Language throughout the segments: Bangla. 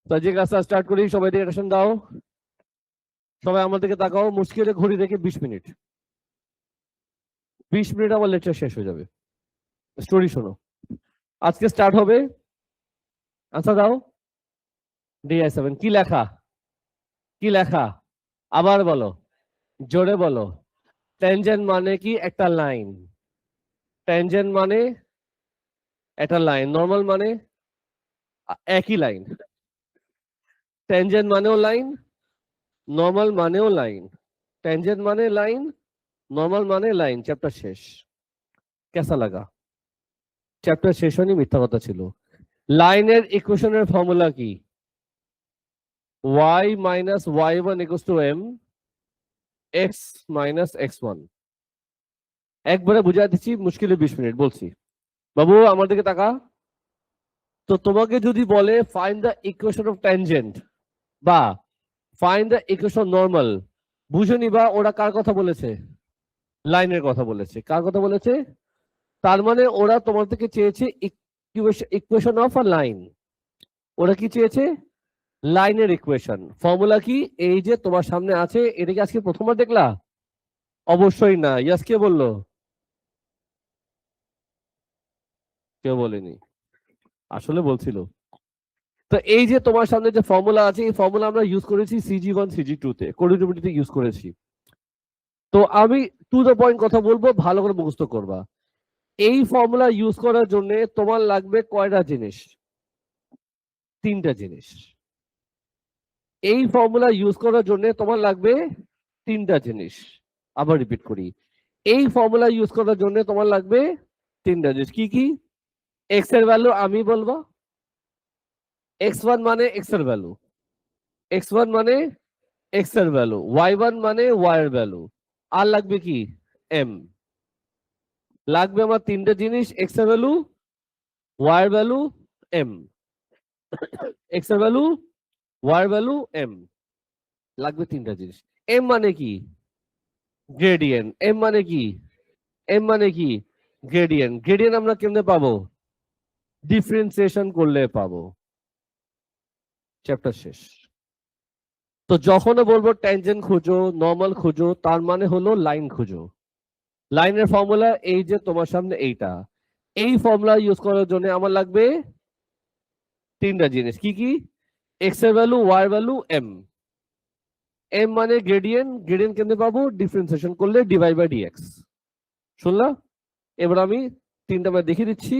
তো যে ক্লাসটা স্টার্ট করি, সবাই দিকে অ্যাটেনশন দাও। সবাই আমার দিকে তাকাও, মুশকিলে ঘড়ি দেখে 20 মিনিট। 20 মিনিট আমার লেকচার শেষ হয়ে যাবে। স্টোরি শোনো। আজকে স্টার্ট হবে, আনসার দাও। DI7 কি লেখা? কি লেখা? আবার বলো, জোরে বলো। ট্যানজেন্ট মানে কি? একটা লাইন। ট্যানজেন্ট মানে একটা লাইন। নর্মাল মানে একই লাইন। ট্যানজেন্ট মানেও লাইন, নর্মাল মানেও লাইন। ট্যানজেন্ট মানে লাইন, নর্মাল মানে লাইন। চ্যাপ্টার শেষ। কেসা লাগা? চ্যাপ্টার শেষ হয়নি, মিথ্যা কথা ছিল। লাইনের ইকুয়েশনের ফর্মুলা কি? y minus y1 equals to m x minus x1। একবারে বুঝাই দিচ্ছি, মুশকিলে 20 মিনিট বলছি। বাবু আমার দিকে তাকা। তো তোমাকে যদি বলে find the equation of tangent বা ফাইন্ড দ্য ইকুয়েশন নর্মাল, বুঝে নিবা ওরা কার কথা বলেছে? লাইনের কথা বলেছে। কার কথা বলেছে? তার মানে ওরা তোমার থেকে চেয়েছে ইকুয়েশন অফ আ লাইন। ওরা কি চেয়েছে? লাইনের ইকুয়েশন। ফর্মুলা কি? এই যে তোমার সামনে আছে। এটা কি আজকে প্রথমবার দেখলা? অবশ্যই না। ইয়াস কে বললো? কেউ বলেনি, আসলে বলছিল। তো এই যে তোমার সামনে যে ফর্মুলা আছে, এই ফর্মুলা আমরা ইউজ করেছি CG1 CG2 তে, কোঅর্ডিনেটে ইউজ করেছি। তো আমি টু দ্য পয়েন্ট কথা বলবো, ভালো করে মুখস্থ করবা। এই ফর্মুলা ইউজ করার জন্য তোমার লাগবে কয়টা জিনিস? 3টা জিনিস। এই ফর্মুলা ইউজ করার জন্য তোমার লাগবে 3টা জিনিস। আবার রিপিট করি, এই ফর্মুলা ইউজ করার জন্য তোমার লাগবে 3টা জিনিস। কি কি? এক্স এর ভ্যালু আমি বলবো। x1 মানে x এর ভ্যালু, x1 মানে x এর ভ্যালু, y1 মানে y এর ভ্যালু। আর লাগবে কি? m। লাগবে আমার 3টা জিনিস, x এর ভ্যালু, y এর ভ্যালু, m। x এর ভ্যালু, y এর ভ্যালু, m। লাগবে 3টা জিনিস। m মানে কি? গ্রেডিয়েন্ট। m মানে কি? m মানে কি? গ্রেডিয়েন্ট। গ্রেডিয়েন্ট আমরা কেমনে পাবো? ডিফারেন্সিয়েশন করলে পাবো। চ্যাপ্টার শেষ। তো যখন বলবো ট্যানজেন্ট খুঁজো, নর্মাল খুঁজো, তার মানে হলো লাইন খুঁজো। লাইনের ফর্মুলা এই যে তোমার সামনে এইটা। এই ফর্মুলা ইউজ করার জন্য আমার লাগবে 3টা জিনিস। কি কি? এক্স এর ভ্যালু, ওয়াই এর ভ্যালু, এম। এম মানে গ্রেডিয়েন্ট। গ্রেডিয়েন্ট কেমনে পাবো? ডিফারেন্সিয়েশন করলে ডিভাই বাই ডিএক্স। শুনলা? এবার আমি 3টা বার দেখিয়ে দিচ্ছি,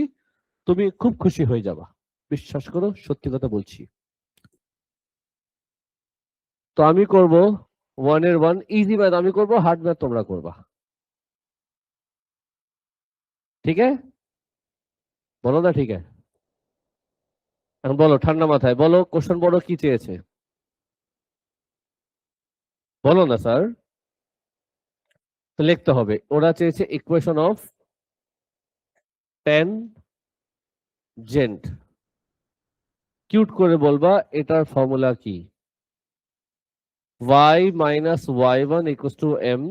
তুমি খুব খুশি হয়ে যাবা। বিশ্বাস করো, সত্যি কথা বলছি। তো আমি করব 1 এর 1 ইজি ম্যাথ আমি করব, হার্ড ম্যাথ তোমরা করবা। ঠিক আছে? বলো না ঠিক আছে? এখন বলো ঠান্ডা মাথায় বলো, কোশ্চেন বড় কি চেয়েছে? বলো না স্যার। তো লিখতে হবে, ওরা চেয়েছে ইকুয়েশন অফ ট্যানজেন্ট। কিউট করে বলবা এটার ফর্মুলা কি? y minus y1 equals to m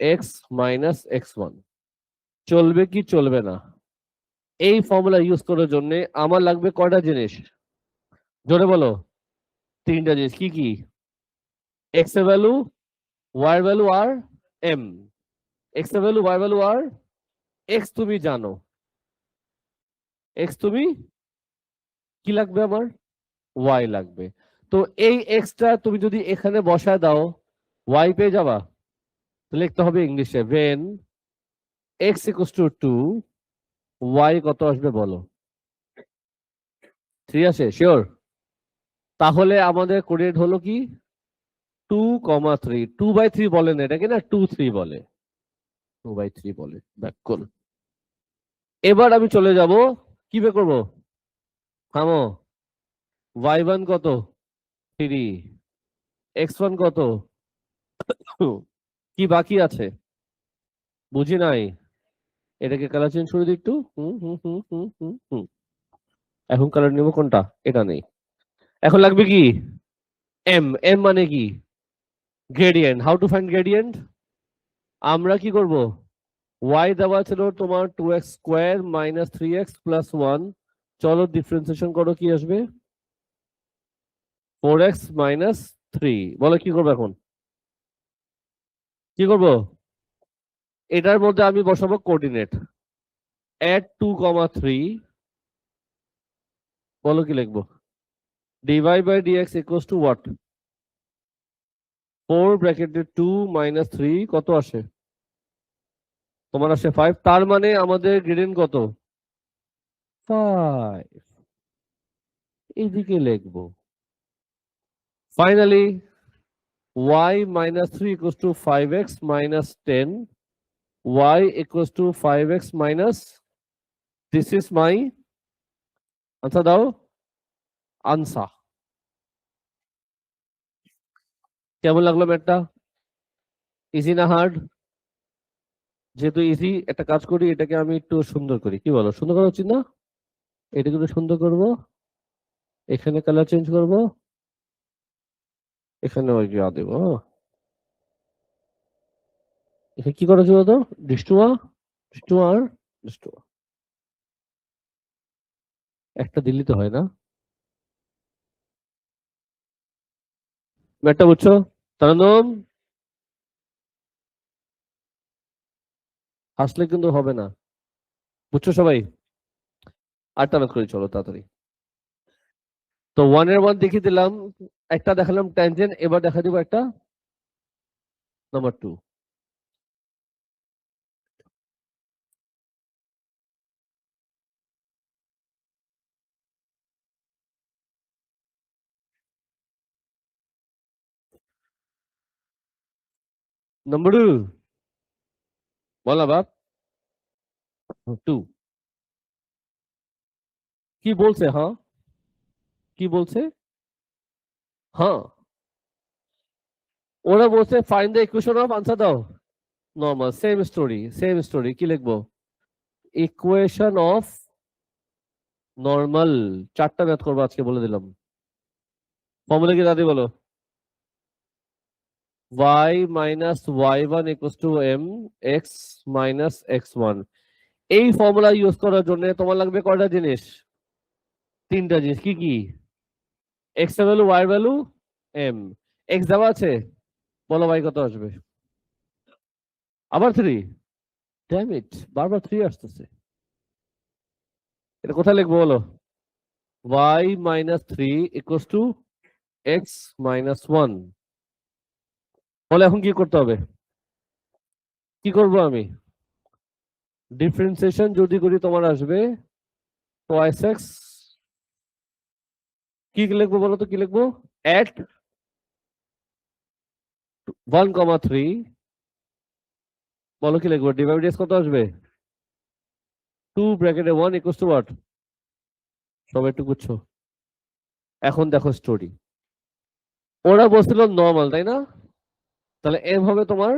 x minus x1। চলবে কি চলবে না? এই ফর্মুলা ইউজ করার জন্য আমার লাগবে কয়টা জিনিস? জোরে বলো। 3টা জিনিস। কি কি? x এর ভ্যালু, y এর ভ্যালু আর m। x এর ভ্যালু, y এর ভ্যালু আর x তুমি জানো। x তুমি কি লাগবে আমার? y লাগবে। তো এই এক্সটা তুমি যদি এখানে বসায় দাও, y পেয়ে যাবা। তো লিখতে হবে ইংলিশে, when x equals to 2, y কত আসবে বলো? 3 আসে? শিওর? তাহলে আমাদের কোঅর্ডিনেট হলো কি? 2,3। 2/3 বলে না এটাকে, না 2/3 বলে। 2/3 বলে। ব্যাককল। এবার আমি চলে যাব, কি বের করবো? থামো। y1 কত? 3। x1 কত? কি বাকি আছে? বুঝি নাই। এটাকে কালার চেঞ্জ করে দিই একটু। এখন কালার নিব কোনটা? এটা নেই। এখন লাগবে কি? এম। এম মানে কি? Gradient. How to find gradient? আমরা কি করব? y দেওয়া ছিল তোমার 2x square minus 3x plus 1। চলো ডিফারেন্সিয়েশন করো, কি আসবে? 4x মাইনাস 3, বলো কি করবো এখন? কি করবো? এটার মধ্যে আমি বসাবো কোঅর্ডিনেট, add 2, 3, বলো কি লিখবো? dy by dx equals to what? 4 ব্র্যাকেটে 2 মাইনাস 3 কত আসে? তোমার আসে 5, তার মানে আমাদের গ্রেডিয়েন্ট কত? 5, এইদিকে লিখবো। Finally y minus 3 equals to 5x minus 10, y equals to 5x minus, this is my answer দাও, আনসার। কেমন লাগলো ম্যাথটা? ইজি না হার্ড? যেহেতু ইজি, একটা কাজ করি, এটাকে আমি একটু সুন্দর করি, কি বলো? সুন্দর করা উচিত না? এটাকে একটু সুন্দর করব, এখানে কালার চেঞ্জ করব, এখানে ওই যা দেবো। এখানে কি করা ছিল তো? ডিস্টুয়া, ডিস্টুয়ার, ডিস্টুয়া একটা দিল্লি তো হয় না। ম্যাথটা বুঝছো? তারনম, হাসলে কিন্তু হবে না, বুঝছো সবাই? আটটা ম্যাথ করি, চলো তাড়াতাড়ি। তো 1 এর 1 দেখিয়ে দিলাম, একটা দেখালাম ট্যানজেন্ট, এবার দেখা দিব একটা নাম্বার 2। নাম্বার 2 বলা বাপ, 2 কি বলছে? হ্যাঁ, কি বলছে? হ্যাঁ, ওরা বলছে find the equation of, answer দাও। Normal, same story, same story, কি লিখবো? Equation of normal. চারটা ম্যাথ করবো আজকে, বলে দিলাম। ফর্মুলা কি দাদি বলো? y minus y1 equals to m x minus x1। এই ফর্মুলা ইউজ করার জন্য তোমার লাগবে কয়টা জিনিস? তিনটা জিনিস। কি কি? x এর ভ্যালু, y এর ভ্যালু, m। x দেওয়া আছে, বলো y কত আসবে? আবার 3, ড্যাম ইট, বারবার 3 আসতেছে। এটা কোথায় লিখবো বলো? y minus 3 equals to x minus 1। বলে এখন কি করতে হবে? কি করব আমি? ডিফারেন্সিয়েশন যদি করি তোমার আসবে twice x। কি লিখবো বলো তো, কি লিখবো? at 1, 3, বলো কি লিখবো? ডিভাইড এস কত আসবে? 2 ব্র্যাকেটে 1 ইকুয়ালস টু হোয়াট? সবাই একটু বুঝছো? এখন দেখো স্টোরি, ওরা বলছিল নর্মাল, তাই না? তাহলে এম হবে তোমার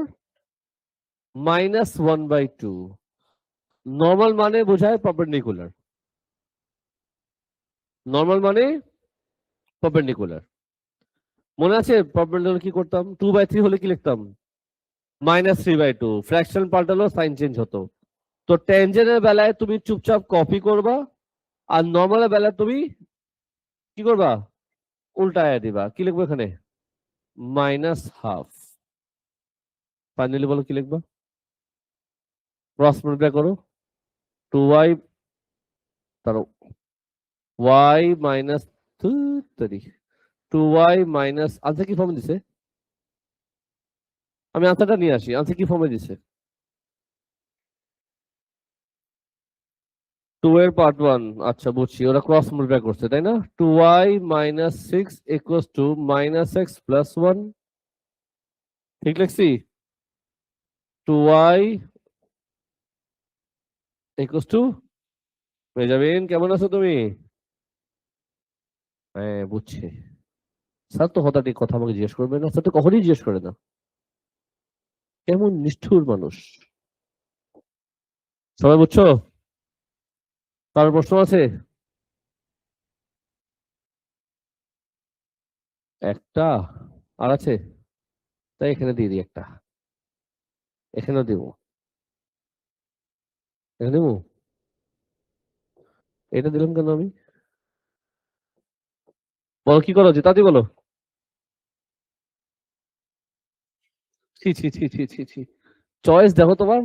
-1/2। নর্মাল মানে বোঝায় পারপেন্ডিকুলার, নর্মাল মানে পারপেন্ডিকুলার। মনে আছে পারপেন্ডিকুলার কি করতাম? 2/3 হলে কি লিখতাম? -3/2, ফ্র্যাকশন পাল্টালো, সাইন চেঞ্জ হতো। তো ট্যানজেন্টের বেলায় তুমি চুপচাপ কপি করবা, আর নর্মালের বেলায় তুমি কি করবা? উল্টায় দিবা। কি লিখবো এখানে? -হাফ। ফাইনালি বলো কি লিখবা? ক্রস মাল্টিপ্লাই করো, 2y, তার y minus 2y minus, answer কি ফর্মে দিছে? আমি আনসারটা নিয়ে আসি, আনসার কি ফর্মে দিছে? 2 এর পার্ট 1, আচ্ছা বুঝছি, ওরা ক্রস মাল্টিপ্লাই করছে তাই না? 2y minus 6 equals to -x plus 1, ঠিক লিখছি? 2y ইকুয়ালস টু, মেজাবিন কেমন আছো তুমি? হ্যাঁ বুঝছি। স্যার তো হঠাৎ কথা আমাকে জিজ্ঞেস করবে না, স্যার তো কখনই জিজ্ঞেস করে না। কেমন নিষ্ঠুর মানুষ। সবাই বুঝছো? কার প্রশ্ন আছে? একটা আর আছে, তাই এখানে দিয়ে দিই একটা, এখানেও দিব, এখানে দিব। এটা দিলাম কেন আমি? বলো কি করা উচিত, তাড়াতাড়ি বলো। ছি ছি ছি ছি ছি ছি, চয়েস দেখো তোমার।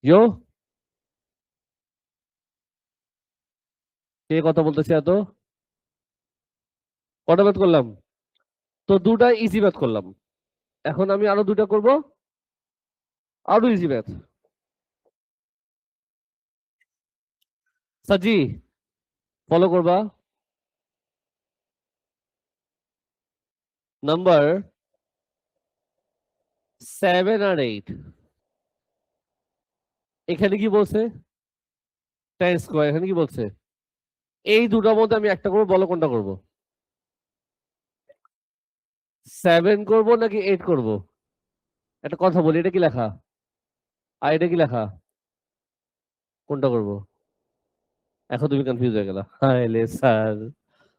ইয়ো, কে কথা বলতেছে এত? কটা ম্যাথ করলাম? তো দুটা ইজি ম্যাথ করলাম, এখন আমি আরো দুটা করব, আরো ইজি ম্যাথ। সাজি, ফলো করবা। নাম্বার 7 আর 8, এখানে কি বলছে? 10 স্কোয়ার, এখানে কি বলছে? এই দুটার মধ্যে আমি একটা করবো, বলো কোনটা করব? 7 করব নাকি 8 করব? একটা কথা বলি, এটা কি লেখা আর এটা কি লেখা? কোনটা করব? এখন তুমি কনফিউজ হয়ে গেলা, হায় লে স্যার,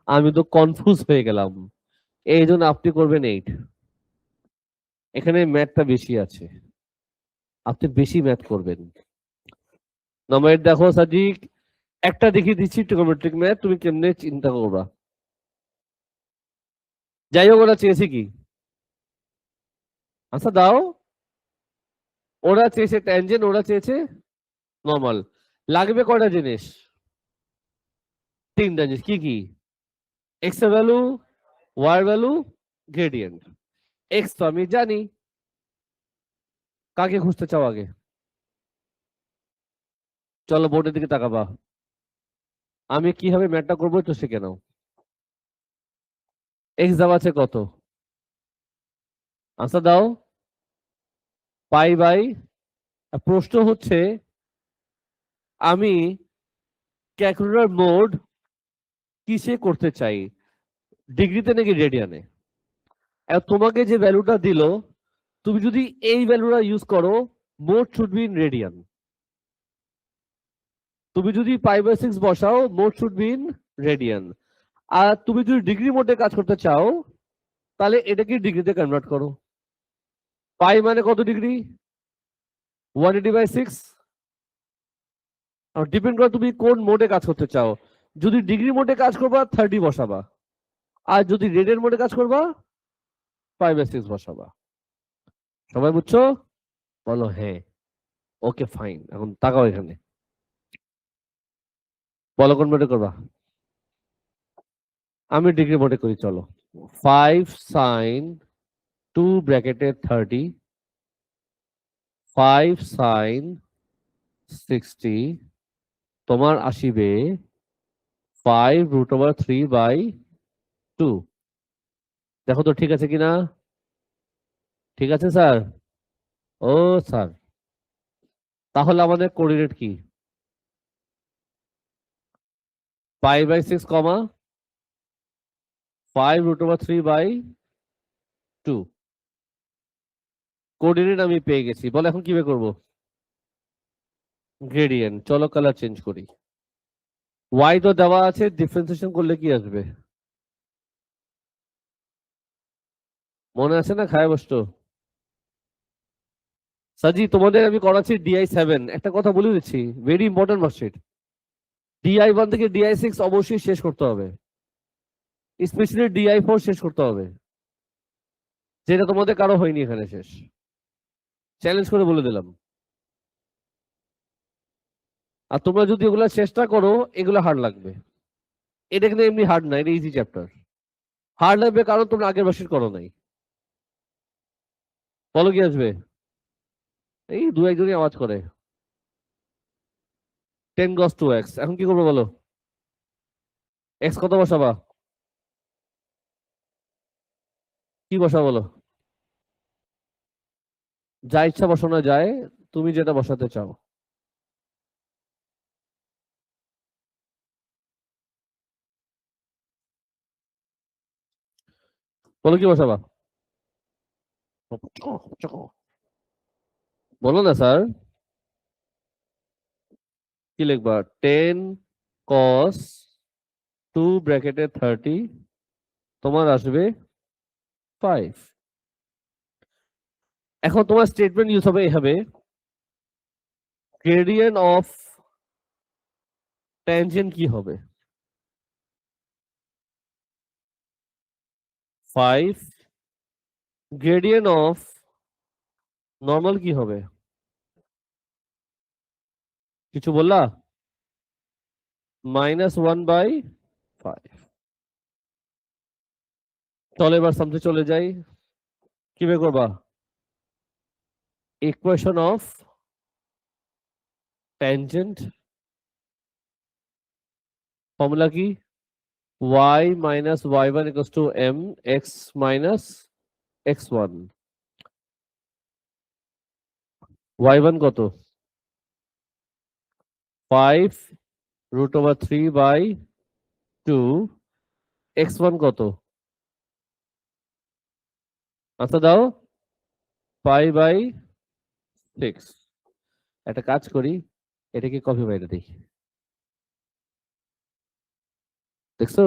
আমি তো কনফিউজ হয়ে গেলাম। এই জন্য আপনি করবেন 8, এখানে ম্যাথটা বেশি আছে, আপনি বেশি ম্যাথ করবেন। নাম্বার 8 দেখো সাজিক, একটা দেখিয়ে দিচ্ছি ট্রিগোনোমেট্রিক ম্যাথ, তুমি কেমনে চিন্তা করবা। যাই হোক, ওরা চেয়েছে কি? আচ্ছা দাও। ওরা চেয়েছে ট্যানজেন্ট, ওরা চেয়েছে নর্মাল। লাগবে কয়টা জিনিস? তিনটা জিনিস, কি কি? এক্স এর ভ্যালু, ওয়াই এর ভ্যালু, গ্রেডিয়েন্ট। এক্স তো আমি জানি, কাকে খুঁজতে চাও আগে? চলো বোর্ডের দিকে তাকাবা, আমি কিভাবে ম্যাথটা করবো একটু শিখে নাও। এক্স দেওয়া আছে কত? আনসার দাও। পাই বাই, প্রশ্ন হচ্ছে আমি ক্যালকুলেটর মোড কিসে করতে চাই, ডিগ্রিতে নাকি রেডিয়ানে? তোমাকে যে ভ্যালুটা দিল, তুমি যদি এই ভ্যালুটা ইউজ করো, mode should be in radian. তুমি যদি π/6 বসাও, mode should be in radian. আর তুমি যদি ডিগ্রি মোডে কাজ করতে চাও, তাহলে এটাকে ডিগ্রিতে কনভার্ট করো। পাই মানে কত ডিগ্রি? 180/6। আর ডিপেন্ড করে তুমি কোন মোডে কাজ করতে চাও। যদি ডিগ্রি মোডে কাজ করবা 30 বসাবা, আর যদি রেডিয়ান মোডে কাজ করবা π/6 বসাবা। সবাই বুঝছো? বলো হ্যাঁ। ওকে ফাইন, এখন তাকাও এখানে, বলো কোন মোডে করবা। আমি ডিগ্রি মোডে করি, চলো। 5 sin 2 ব্র্যাকেটে 30, 5 sin 60, তোমার আসিবে 5√3/2। দেখো তো ঠিক আছে কিনা? ঠিক আছে স্যার? ও স্যার, তাহলে আমাদের কোঅর্ডিনেট কি? π/6 কমা 5√3/2। কোঅর্ডিনেট আমি পেয়ে গেছি, বলো এখন কিভাবে করবো? গ্রেডিয়েন্ট, চলো কালার চেঞ্জ করি। ওয়াই তো দেওয়া আছে, ডিফারেন্সিয়েশন করলে কি আসবে? মনে আছে না, খায় বসতো। সাজি, তোমাদের আমি করাচ্ছি DI 7, একটা কথা বলে দিচ্ছি, ভেরি ইম্পর্টেন্ট মার্কশিট। DI 1 থেকে DI 6 অবশ্যই শেষ করতে হবে, স্পেশালি DI 4 শেষ করতে হবে, যেটা তোমাদের কারো হয়নি এখানে শেষ। চ্যালেঞ্জ করে বলে দিলাম। আর তোমরা যদি এগুলো চেষ্টা করো, এগুলো হার্ড লাগবে। এটা কিন্তু এমনি হার্ড না, এটা ইজি চ্যাপ্টার। হার্ড লাগবে কারণ তোমরা আগের মার্কশিট করো নাই। বলো কি আসবে? এই দু একজনই আওয়াজ করে। 10 cos 2x, এখন কি করবো বলো? এক্স কত বসাবা? কি বসাবো বলো? যা ইচ্ছা বসানো যায়, তুমি যেটা বসাতে চাও। বলো কি বসাবা? বলো না স্যার। কি লিখবা? 10 cos 2 ব্র্যাকেটে 30, তোমার আসবে 5। এখন তোমার স্টেটমেন্ট ইউজ হবে এভাবে, গ্রেডিয়েন্ট অফ ট্যানজেন্ট কি হবে? 5 গ্রেডিয়েন্ট অফ নর্মাল কি হবে? কিছু বললা? -1/5। চলো এবার সামনে চলে যাই। কি বের করবা? ইকুয়েশন অফ ট্যানজেন্ট ফর্মুলা কি? y minus y1 equals to mx minus x1। y1 কত? 5√3/2। x1 কত? আচ্ছা দাও। 5/6। একটা কাজ করি, এটাকে কপি বাইরে দিই। দেখছো?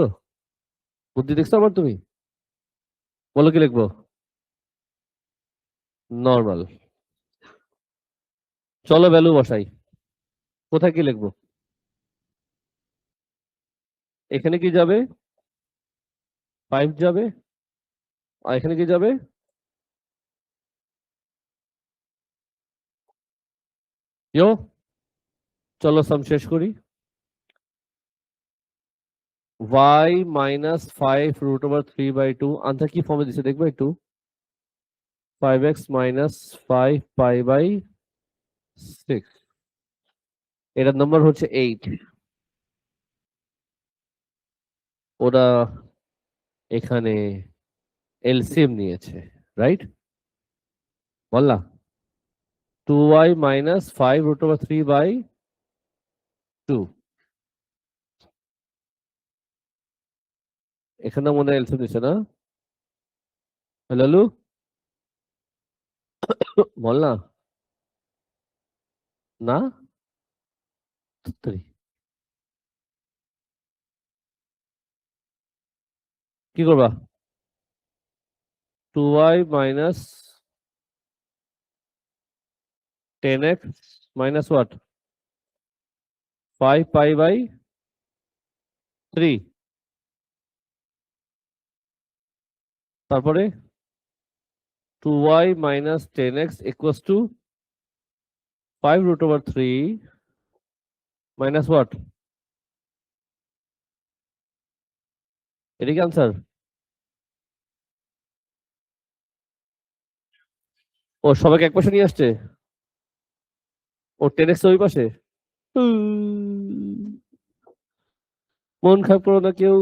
বুদ্ধি দেখছো আমার তুমি? বলো কি লিখবো? নর্মাল। চলো ভ্যালু বসাই। কোথায় কি লিখবো? এখানে কি যাবে? 5 যাবে। আর এখানে কি যাবে? ইয়ো। চলো সাম শেষ করি। y - 5√3/2 আনসার কি ফর্মে দিছে দেখবো একটু? 5x - 5π/6। এটার নম্বর হচ্ছে 8। ওরা এখানে এলসিএম নিয়েছে, রাইট? বললা 2y - 5√3/2। এখানে মনে হয় এলসিএম দিছে না? লালু বললা না? ধুত্তরি। কি করবা? 2y - 10x minus what? 5π/3। তারপরে 2y - 10x equals to 5√3 minus what? এটা কি আনসার? ও সবাইকে এক পাশে নিয়ে আসছে। ও 10x ওই পাশে। মন খারাপ করো না কেউ।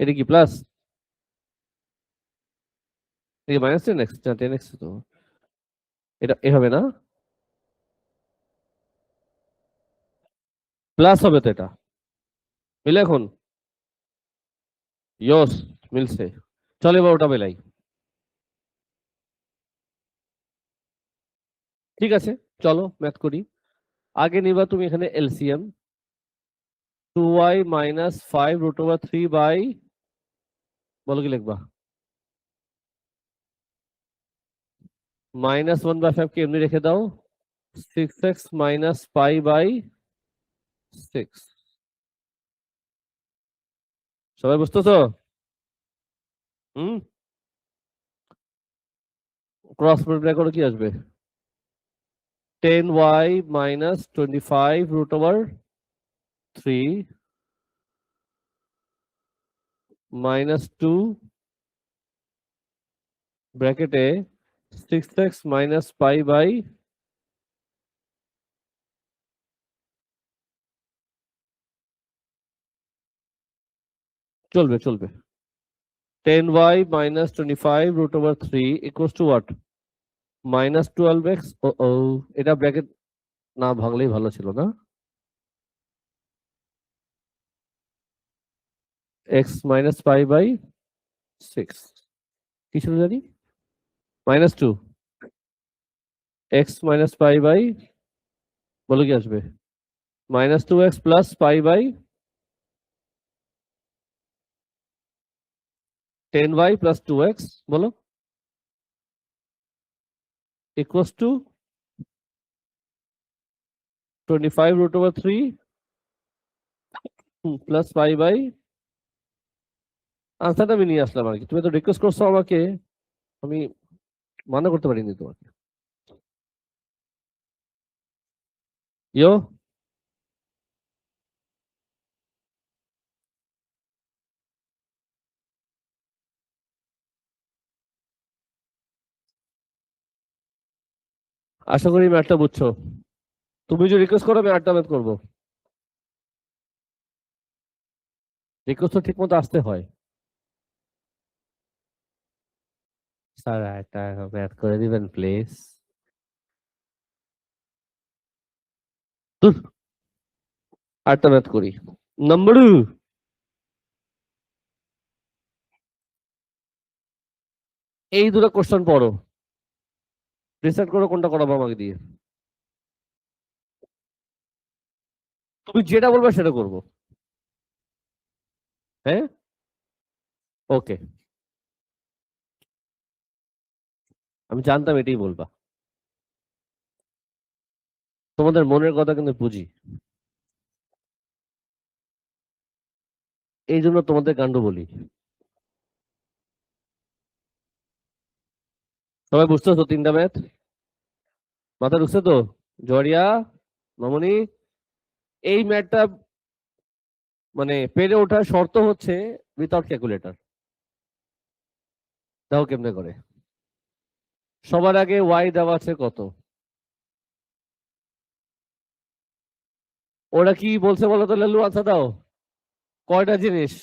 এটা কি প্লাস? এটা কি -10x? না 10x তো। এটা এভাবে না, প্লাস হবে তো এটা। মিলে এখন? ইয়স, মিলছে। চলো এবার ওটা মেলাই। ঠিক আছে, চলো ম্যাথ করি। আগে নিবা তুমি এখানে এলসিএম। 2y - 5√3 বলো কি লিখবা? -1/5 কে এমনি রেখে দাও। 6x - π/6। সবাই বুঝতেছো? হুম। ক্রস মাল্টিপ্লাই করে কি আসবে? 10y - 25√3 -2 ব্র্যাকেটে 6x - π/। চলবে চলবে। 10y - 25√3 equals to what? -12x। ও ও, এটা ব্র্যাকেট না ভাঙলেই ভালো ছিল না? x - π/6 কি ছিল জানি? -2 x - π/, বলো কি আসবে? -2x + π/, 10y + 2x বলো, ইকুয়ালস টু 25√3 প্লাস 5 আনসারটা আমি নিয়ে আসলাম আর কি। তুমি তো রিকোয়েস্ট করছো আমাকে, আমি মানা করতে পারিনি তোমাকে। ইয়ো আশা করি ম্যাথটা বুঝছো। তুমি যদি রিকোয়েস্ট করো আমি আটটা ম্যাথ করবো। রিকোয়েস্ট তো ঠিক মতো আসতে হয়। স্যার একটা ম্যাথ করে দিবেন প্লিজ। আটটা ম্যাথ করি। নাম্বার এই দুটো কোশ্চেন পড়ো, ডিসাইড করো কোনটা করাবো আমাকে দিয়ে। তুমি যেটা বলবে সেটা করবো। হ্যাঁ, ওকে। আমি জানতাম এটাই বলবা, তোমাদের মনের কথা কিন্তু বুঝি, এই জন্য তোমাদের কাণ্ড বলি। সবাই বুঝতেছো তিনটা ম্যাথ? মাথা ঢুকছে তো? জরিয়া, মামনি, এই ম্যাথটা মানে পেরে ওঠার শর্ত হচ্ছে উইথাউট ক্যালকুলেটর। দাও কেমনে করে। সবার আগে ওয়াই দেওয়া আছে কত, ওরা কি বলছে বলো তো লাল্লু, আনসার দাও। কয়টা জিনিস,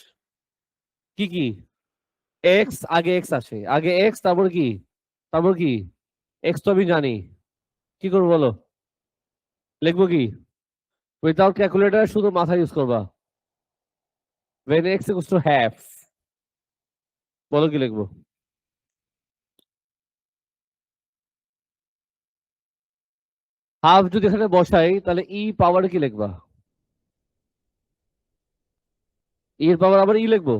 কি কি? এক্স, আগে এক্স আসে, আগে এক্স, তারপর কি, তারপর কি? এক্স তো আমি জানি, কি করবো বলো? লিখবো কি? উইথাউট ক্যালকুলেটর, শুধু মাথা ইউজ করবা। when x equals to half, বলো কি লিখবো? হাফ যদি এখানে বসাই তাহলে ই পাওয়ার কি লিখবা? ই এর পাওয়ার আবার ই লিখবো?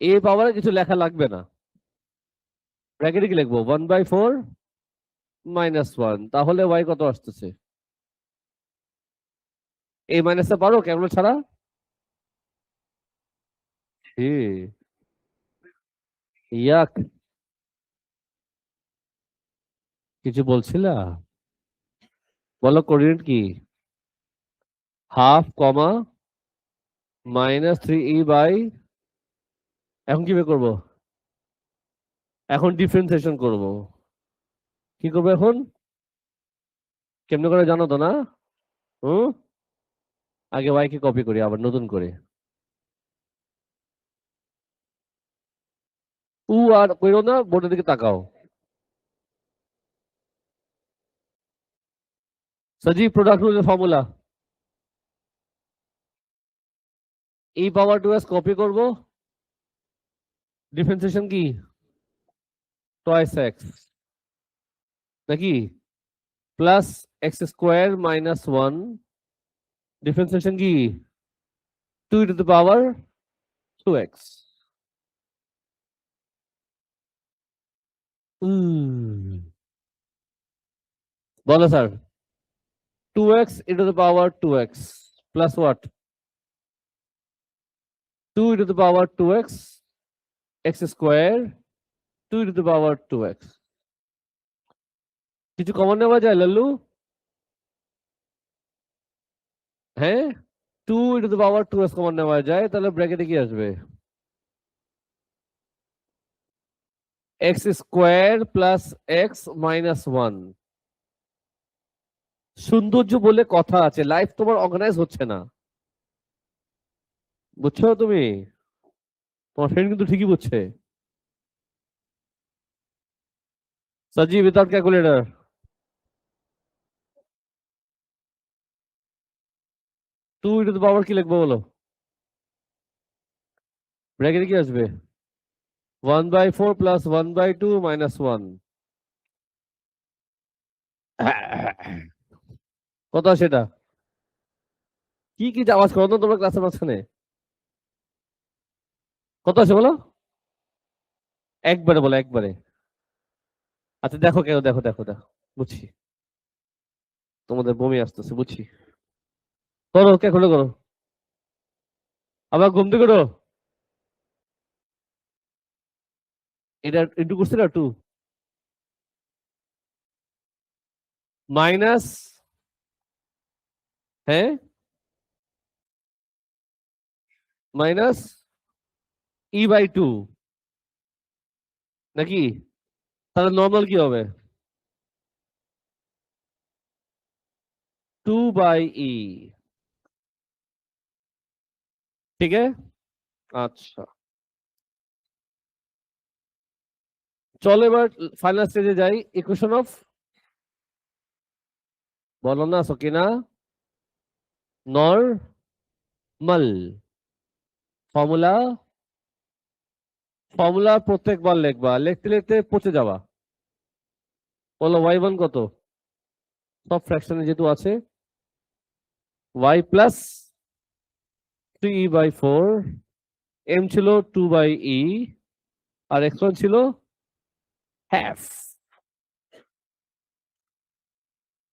এ পাওয়ারে কিছু লেখা লাগবে না, ব্র্যাকেটে কি লিখবো? 1/4 -1, তাহলে ওয়াই কত আসতেছে? এই মাইনাসটা পারো ক্যালকুলেট ছাড়া? ইয়াক, কিছু বলছিলা? বলো কোঅর্ডিনেট কি? হাফ কমা -3e/, এখন কি বের করবো? এখন ডিফারেন্সিয়েশন করব। কি করবো এখন? কেমনে করে জানো তো না? হুম, আগে ওয়াই কে কপি করি আবার নতুন করে। আর কইরো না, বোর্ডের দিকে তাকাও। সজীব, প্রোডাক্ট রুলের ফর্মুলা, e⁻²s কপি করব, ডিফারেন্সিয়েশন কি? টয়েস এক্স নাকি, প্লাস x² - 1, ডিফারেন্সিয়েশন কি? 2e⁻²x। বলো sir, 2x e⁻²x plus what? 2e⁻²x, x², 2e⁻²x। কিছু কমন নেওয়া যায় লাল্লু? হ্যাঁ, 2e⁻²s কমন নেওয়া যায়, তাহলে ব্র্যাকেটে কি আসবে? x² plus x-1। সৌন্দর্য বলে কথা আছে, লাইফ তোমার অর্গানাইজ হচ্ছে না, বুঝছো তুমি? তোমার ফ্রেন্ড কিন্তু ঠিকই বুঝছে। সজি, উইদাউট ক্যালকুলেটর, 2e⁻² কি লিখবো বলো? ব্র্যাকেটে কি আসবে? 1/4 প্লাস 1/2 -1। কত সেটা? কি কি আওয়াজ করো তো তোমরা ক্লাসের মাঝখানে? কত আছে বলো? একবারে বলো, একবারে। আচ্ছা দেখো কেন, দেখো দেখো দেখো, বুঝছি। তোমাদের বমি আসতেছে বুঝছি। করো ক্যালকুলেট করো, আবার ঘুম থেকে করো। এটা ইন্টু করছে না 2 মাইনাস, হ্যাঁ মাইনাস E/2 নাকি? তাহলে নর্মাল কি হবে? 2/E। ঠিক আছে, আচ্ছা চলো এবার ফাইনাল স্টেজে যাই। ইকুয়েশন অফ, বলো না সকিনা, নরমাল ফর্মুলা। ফর্মুলা প্রত্যেকবার লিখবা, লিখতে লিখতে পচে যাবা। বলো y1 কত? সব ফ্র্যাকশনে যেহেতু আছে, y প্লাস 3e/4, m ছিল 2/e, আর x1 ছিল হাফ।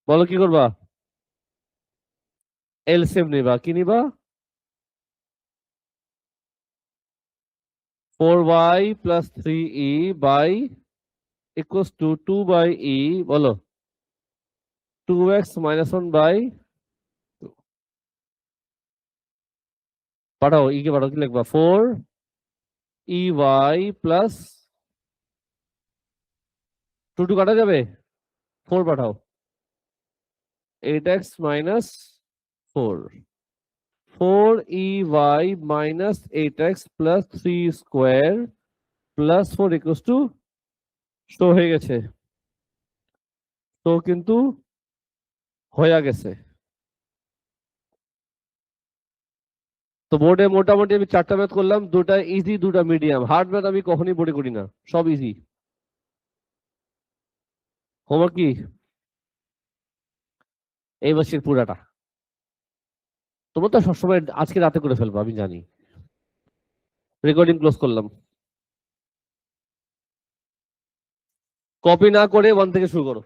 বলো কি করবা? এলসিএম নিবা, কি নিবা? 4y plus 3e by equals to 2/e, বলো 2x মাইনাস 1/2। পাঠাও ই কে পাঠাও, কি লিখবা? 4 প্লাস 2 কাটা যাবে, 4 পাঠাও, 8x minus 4, 4 minus 8x plus 3 square plus 4 equals to, show হয়ে গেছে, তো কিন্তু হয়ে গেছে। তো বোর্ডে মোটামুটি আমি 4টা ম্যাথ করলাম, 2টা ইজি 2টা মিডিয়াম। হার্ড ম্যাথ আমি কখনই বোর্ডে করি না, সব ইজি। হোমওয়ার্ক কি এই মাসের পুরাটা? তোমরা তো সবসময় আজকে রাতে করে ফেলবো আমি জানি। রেকর্ডিং ক্লোজ করলাম, কপি না করে 1 থেকে শুরু করো।